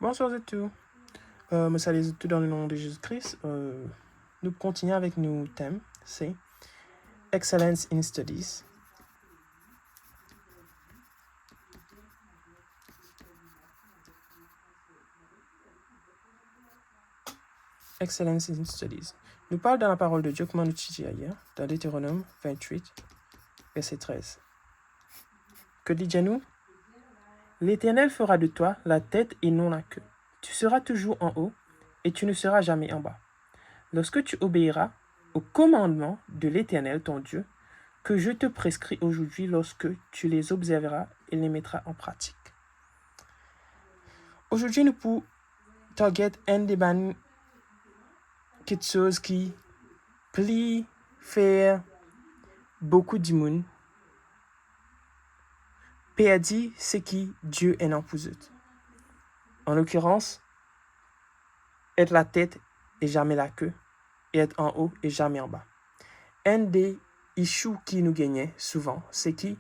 Bonsoir à tous. Me salue tous dans le nom de Jésus-Christ. Nous continuons avec nos thèmes. C'est Excellence in Studies. Excellence in Studies. Nous parlons dans la parole de Dieu, comme nous étudions hier, dans Deutéronome 28, verset 13. Que dit-il-nous? L'Éternel fera de toi la tête et non la queue. Tu seras toujours en haut et tu ne seras jamais en bas. Lorsque tu obéiras aux commandements de l'Éternel, ton Dieu, que je te prescris aujourd'hui lorsque tu les observeras et les mettras en pratique. Aujourd'hui, nous pouvons target un des quelque chose qui plie faire beaucoup de monde perdit ce qui Dieu est en pour eux. En l'occurrence, être la tête et jamais la queue, et être en haut et jamais en bas. Un des issues qui nous gagnait souvent, c'est qui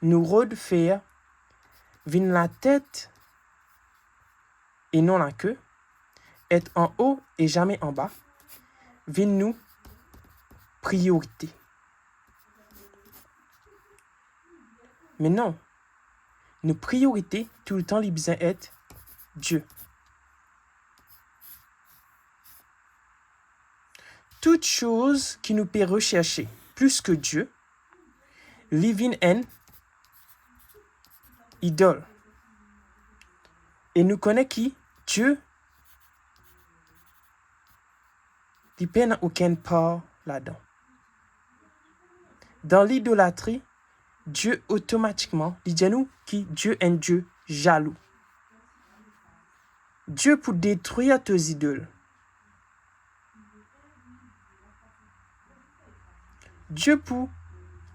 nous rôde faire venir la tête et non la queue, être en haut et jamais en bas, vient nous priorité. Mais non, nos priorités tout le temps les besoin être Dieu. Toute chose qui nous peut rechercher plus que Dieu, living en idole. Et nous connaissons qui Dieu, il n'a aucune part là-dedans. Dans l'idolâtrie, Dieu automatiquement, il dit à nous qui Dieu est un Dieu jaloux. Dieu pour détruire tes idoles. Dieu pour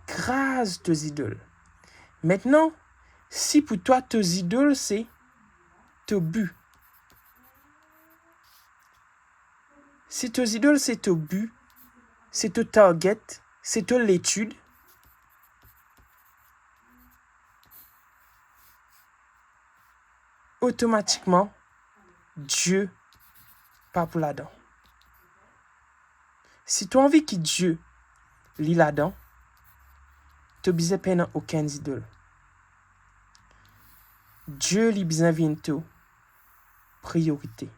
crase tes idoles. Maintenant, si pour toi tes idoles c'est ton but, si tes idoles c'est ton but, c'est ton target, c'est ton l'étude, automatiquement, Dieu pas pour là-dedans. Si tu as envie que Dieu lit là-dedans, tu n'as besoin de aucune idole. Dieu lui besoin de priorité.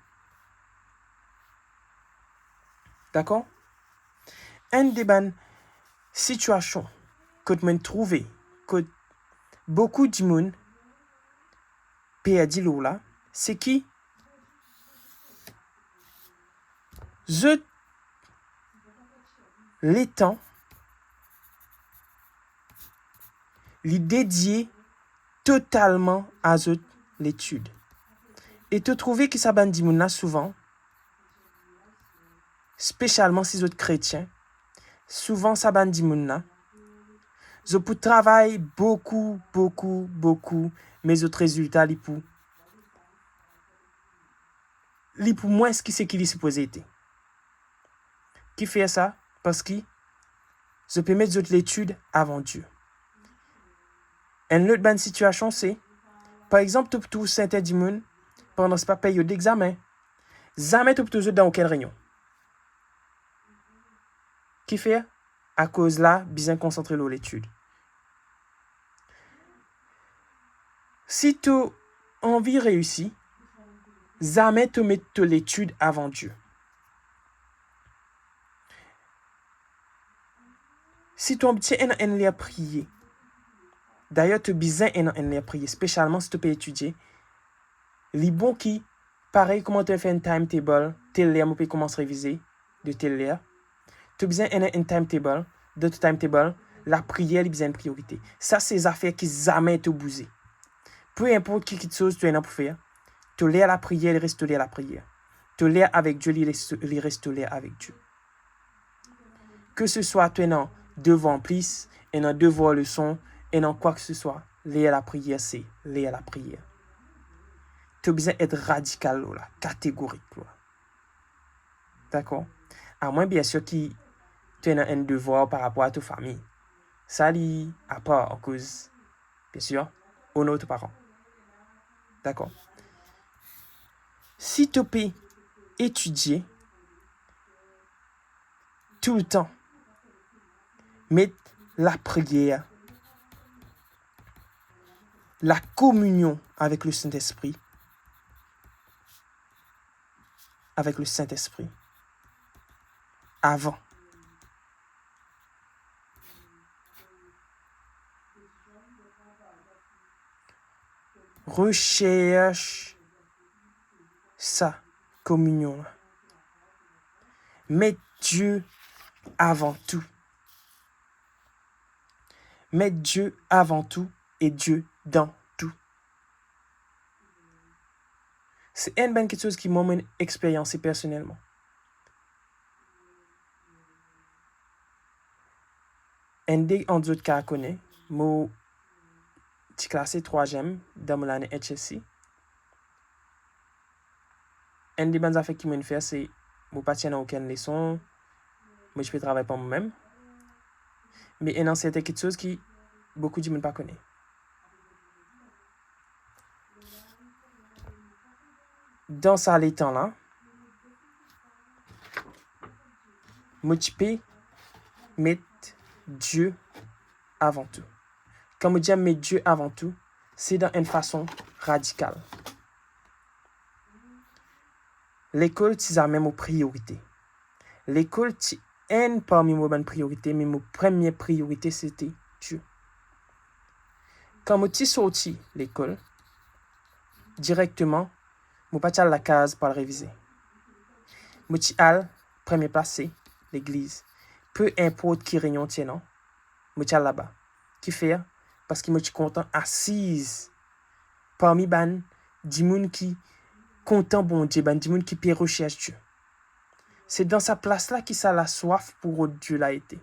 D'accord? Un des bonnes situations que tu m'as trouvé, que beaucoup de monde perdu l'eau là, c'est qui les temps les dédier totalement à l'étude. Et te trouver que ça bandi moun là souvent, spécialement si vous êtes chrétiens, souvent ça bandi moun là, je peux travailler beaucoup, mais autres résultats li pour moins ce qui c'est qu'il est supposé être. Qui fait ça? Parce que je peux mettre l'étude avant Dieu. Une autre bonne situation, c'est, par exemple, tu peux Saint-Edmond pendant cette période d'examen, jamais tu peux dans aucune réunion. Qui fait? À cause là, bien concentré sur l'étude. Si tu as envie de réussir, jamais tu mets l'étude avant Dieu. Si tu as envie de prier, d'ailleurs, tu as besoin de prier, spécialement si tu peux étudier. Les bons qui, pareil, comment tu fais un timetable, tel lire, tu peux commencer à réviser de tel lire. Tu as besoin d'un timetable, de ton timetable, la prière est besoin de priorité. Ça, c'est des affaires qui jamais te bousent. Peu importe qui chose tu es là pour faire, tu lire la prière, il reste lire la prière. Tu lire avec Dieu, il reste lire avec Dieu. Que ce soit tu es devant plus, et dans devoir leçon, et dans quoi que ce soit, lire la prière, c'est lire la prière. Tu as besoin d'être radical, là, catégorique. Là. D'accord? À moins, bien sûr, que tu as un devoir par rapport à ta famille. Ça, lit à part, en cause, bien sûr, aux autres parents. D'accord? Si tu peux étudier tout le temps, mettre la prière, la communion avec le Saint-Esprit, avant. Recherche sa communion. Mets Dieu avant tout. Mets Dieu avant tout et Dieu dans tout. C'est une bonne chose qui m'a expérimenté personnellement. Un des autres cas connaît, moi, j'ai classé 3e dans mon année HSC. Un des bonnes affaires qui m'a fait, c'est moi pas tiens aucune leçon, moi je peux travailler par moi-même. Mais il y a quelque chose qui beaucoup de gens ne pas connaissent. Dans ça, les temps là, moi je peux mettre Dieu avant tout. Quand je dis mettre Dieu avant tout, c'est dans une façon radicale. L'école, c'est la même priorité. L'école, c'est une parmi mes priorités, mais ma première priorité, c'était Dieu. Quand je suis sorti de l'école, directement, je ne suis pas allé à la case pour le réviser. Je suis allé, première place, c'est l'église. Peu importe qui réunion tient, je suis allé là-bas. Qui fait? Parce que je suis content, assise parmi les gens qui content bon Dieu, les gens qui peut rechercher Dieu. C'est dans sa place-là que ça la soif pour Dieu l'a été.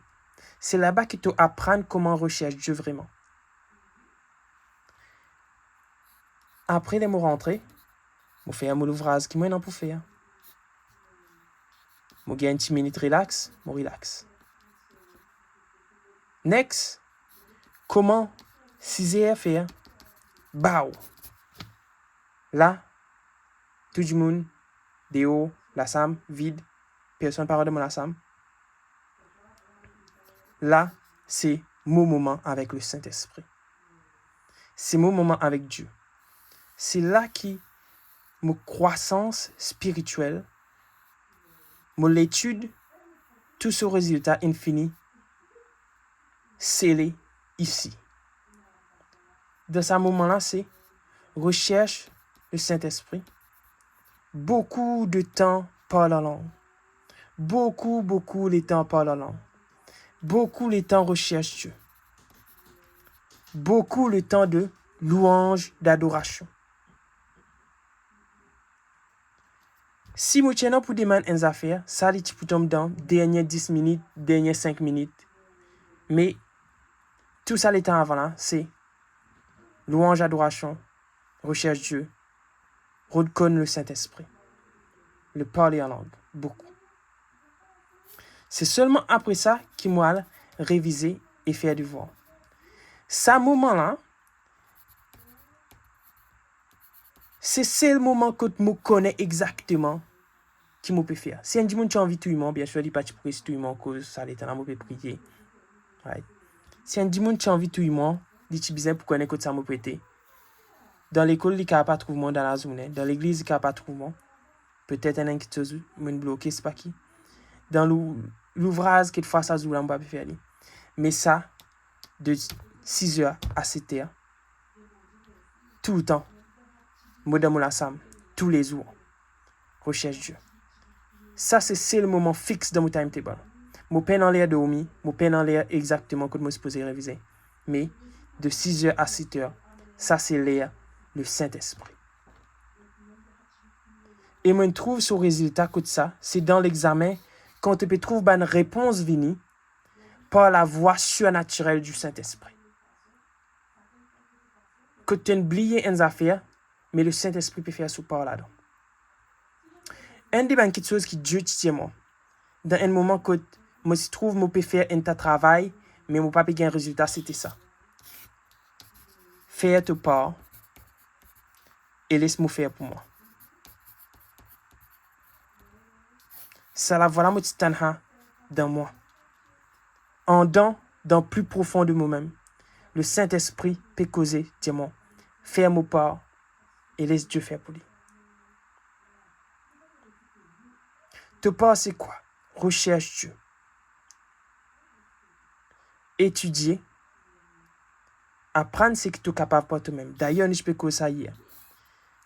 C'est là-bas que tu apprends comment rechercher Dieu vraiment. Après les mots rentrés, je fais un ouvrage qui m'a pour faire. Je gagne une petite minute relax, je relax. Next, comment 6h faire? Bao. Là, tout le monde, dehors, la salle vide, personne ne parle de la salle. Là, c'est mon moment avec le Saint-Esprit. C'est mon moment avec Dieu. C'est là que ma croissance spirituelle, mon étude, tout ce résultat infini, scellé ici. Dans ce moment-là, c'est recherche le Saint-Esprit. Beaucoup de temps par la langue. Beaucoup de temps par la langue. Beaucoup de temps recherche Dieu. Beaucoup de temps de louange, d'adoration. Si je tiens pour demander une affaire, ça dit pour tomber dans dernières 10 minutes, dernières 5 minutes. Mais tout ça, les temps avant là, c'est louange, adoration, recherche Dieu, reconnaître le Saint-Esprit, le parler en langue, beaucoup. C'est seulement après ça qu'il m'a révisé et faire du devoir. Ce moment-là, c'est le moment que je connais exactement qui me peut faire. Si un dimanche tu as envie de tout, bien sûr, il n'y a pas de prier tout le monde cause ça l'état là, je peux prier. Right. Si un dimanche tu as envie de tout le monde, il est bizarre pour connaître que ça me prêter. Dans l'école, il n'y a pas trouvé monde dans la journée. Dans l'église, il n'y a pas trouvé monde. Peut-être un qui te bloqué, c'est pas qui. Dans l'ouvrage, quelquefois, ça joue là, on ne peut pas faire. Mais ça, de 6h à 7h, tout le temps, moi dans mon sam, tous les jours, recherche Dieu. Ça, c'est le moment fixe dans mon timetable. Je peine en l'air dormir, je peine en l'air exactement comme je suis supposé réviser. Mais de 6h à 7h, ça, c'est l'air, le Saint-Esprit. Et je trouve ce résultat que ça, c'est dans l'examen, quand tu peux trouver une réponse venue par la voix surnaturelle du Saint-Esprit. Que tu as oublié une affaire, mais le Saint-Esprit peut faire sous par là-dedans. Une des choses qui Dieu tient moi, dans un moment que je me trouve, je peux faire un travail, mais je ne peux pas gagner un résultat, c'était ça. Faire ta part et laisse-moi faire pour moi. Ça la voilà moti tanha dans moi. En dans plus profond de moi-même. Le Saint-Esprit peut causer, dis-moi, ferme au part et laisse Dieu faire pour lui. Te part, c'est quoi? Recherche Dieu. Étudier. Apprendre ce que tu es capable par toi-même. D'ailleurs, je peux que ça hier.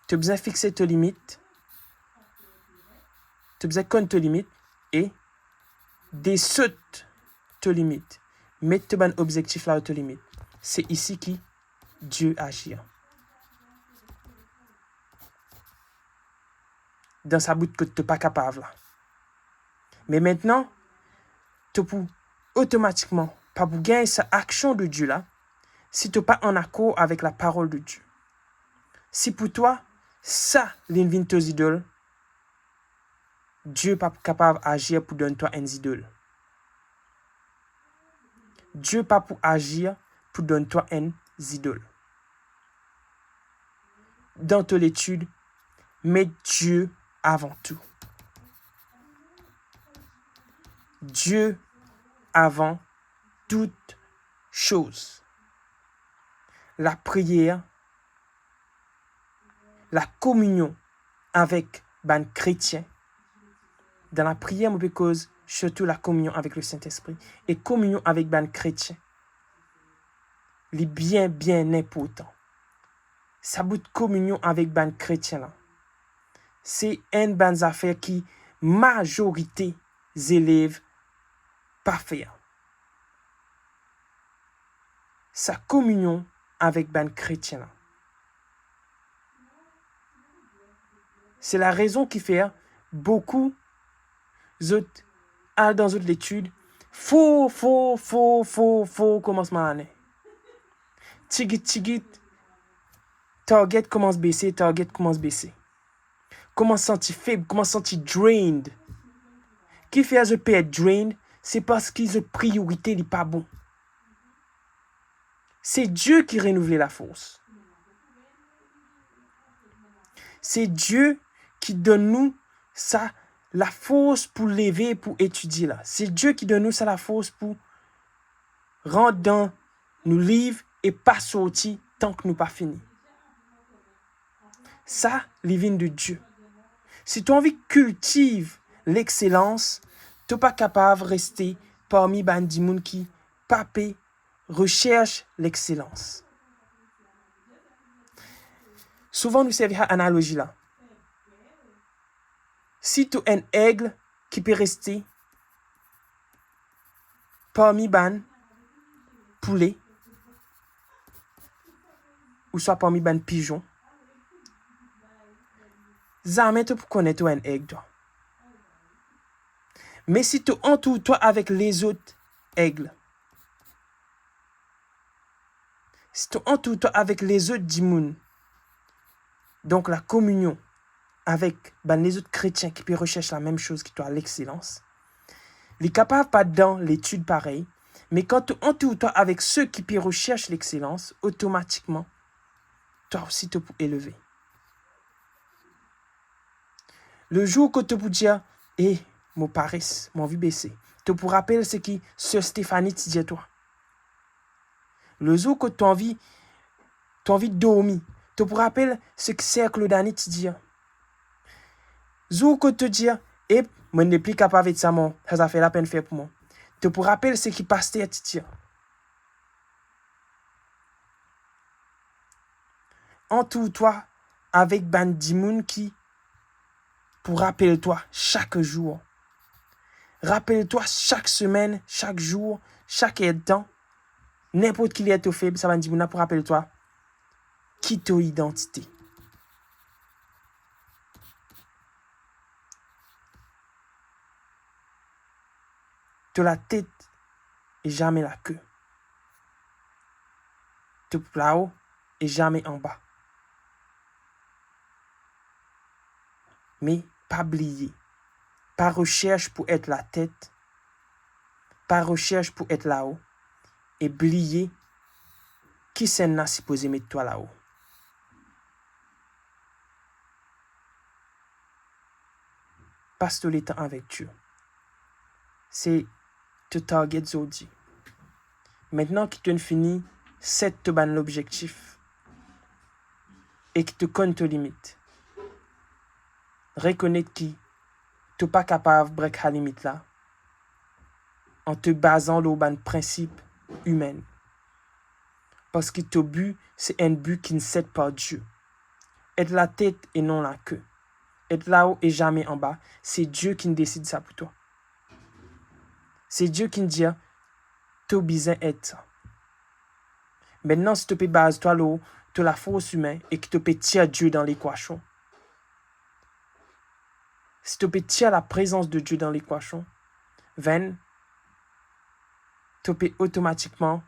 Tu as besoin de fixer tes limites. Tu as besoin de connaître tes limites et dessus tes limites. Mettre un objectif là où tes limites. C'est ici que Dieu agit. Dans sa bout que tu n'es pas capable. Là. Mais maintenant, tu peux automatiquement, pas pour gagner cette action de Dieu là, si tu n'es pas en accord avec la parole de Dieu. Si pour toi, ça, l'invite tes idoles, Dieu n'est pas capable d'agir pour donner toi un idole. Dieu n'est pas pour agir pour donner toi un idole. Dans ton étude, mets Dieu avant tout. Dieu avant toute chose. La prière, la communion avec les chrétiens. Dans la prière, on peut cause surtout la communion avec le Saint-Esprit et communion avec les chrétiens. C'est bien important. Ça bout de communion avec les chrétiens là. C'est une bonne affaire qui majorité des élèves pas faire. Sa communion avec les chrétiens là. C'est la raison qui fait beaucoup d'autres dans d'autres études faux commencement l'année. Tigit target commence baisser. Commence sentir faible, commence sentir drained. Qui fait je peux être drained, c'est parce que la priorité n'est pas bon. C'est Dieu qui renouvelle la force. C'est Dieu qui donne nous ça, la force pour lever, pour étudier là. C'est Dieu qui donne nous ça, la force pour rentrer dans nos livres et pas sortir tant que nous pas fini. Ça, les vignes de Dieu. Si tu as envie de cultiver l'excellence, tu n'es pas capable de rester parmi les gens qui papé recherche l'excellence. Souvent, nous servons à analogie là. Si tu as un aigle qui peut rester parmi les poulets, ou soit parmi les pigeons, jamais tu peux connaître un aigle. Toi. Mais si tu entoures toi avec les autres aigles, si tu entoures toi avec les autres dimoun, donc la communion avec les autres chrétiens qui peuvent rechercher la même chose qui toi, l'excellence, il est capable pas dans l'étude pareil, mais quand tu entoures toi avec ceux qui peuvent rechercher l'excellence, automatiquement, toi aussi tu peux élever. Le jour que tu peux dire, mon paresse, mon vie baissée, tu peux rappeler ce qui Sœur Stéphanie te dit à toi. Le jour que tu as envie de dormir, tu peux rappeler ce que Sœur Claudanie te dit. Le jour que tu dis, moi, je ne suis plus capable de ça, ça fait la peine de faire pour moi. Tu peux rappeler ce qui pasteur te dit. Entoure-toi avec Bandimoun qui, pour rappelle-toi chaque jour. Rappelle-toi chaque semaine, chaque jour, chaque temps. N'importe qui est faible, ça va dire pour rappelle-toi qui ton identité. Tu la tête et jamais la queue. Tu là-haut et jamais en bas. Mais pas oublier. Pas recherche pour être la tête. Pas recherche pour être là-haut. Et oublier qui s'en supposé mettre toi là-haut. passe le temps avec Dieu. C'est te target zodi. Maintenant que tu as fini, c'est te ban l'objectif et que tu connais tes limites. Reconnaître que tu n'es pas capable de break la limite là en te basant sur ban principe humain. Parce que ton but, c'est un but qui ne cède pas Dieu. Être la tête et non la queue. Être là-haut et jamais en bas. C'est Dieu qui décide ça pour toi. C'est Dieu qui dit, tu as besoin d'être ça. Maintenant, si tu peux baser toi là, tu as la force humaine et que tu peux tirer Dieu dans l'équation. Si tu peux tirer la présence de Dieu dans l'équation, tu peux automatiquement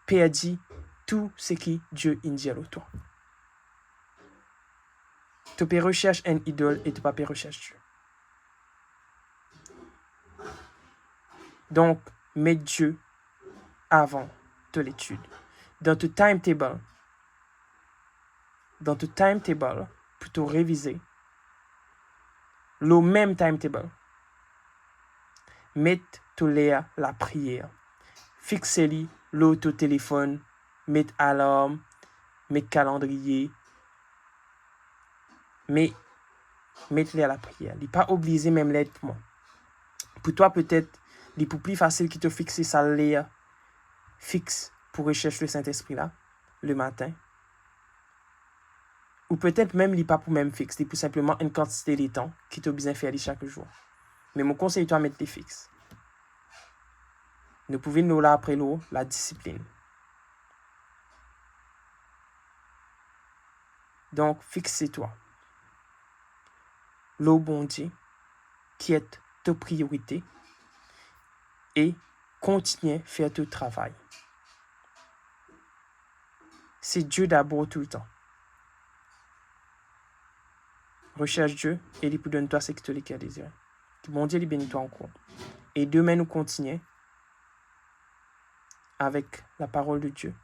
perdre tout ce que Dieu dit à toi. Tu peux rechercher un idole et tu peux pas rechercher Dieu. Donc, mets Dieu avant de l'étude. Dans ton timetable, pour te réviser, le même timetable, mets la prière. Fixez-le l'auto-téléphone, mets alarme, mets calendrier, mettez-le à la prière. Il n'est pas obligé même l'être pour moi. Pour toi, peut-être, il est plus facile que te fixer ça l'air fixe pour rechercher le Saint-Esprit là, le matin. Ou peut-être même, il n'est pas pour même fixe. Il est pour simplement une quantité de temps qui te besoin faire chaque jour. Mais mon conseil, toi, mettre les fixes. Nous pouvons nous là après l'eau, la discipline. Donc, fixez-toi. L'eau bon Dieu, qui est ta priorité, et continuez à faire ton travail. C'est Dieu d'abord tout le temps. Recherche Dieu et il donne toi ce que tu as désiré. Que bon Dieu lui bénisse toi encore. Et demain, nous continuons avec la parole de Dieu.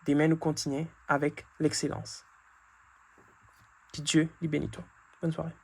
Demain, nous continuons avec l'excellence. Que Dieu lui bénisse toi. Bonne soirée.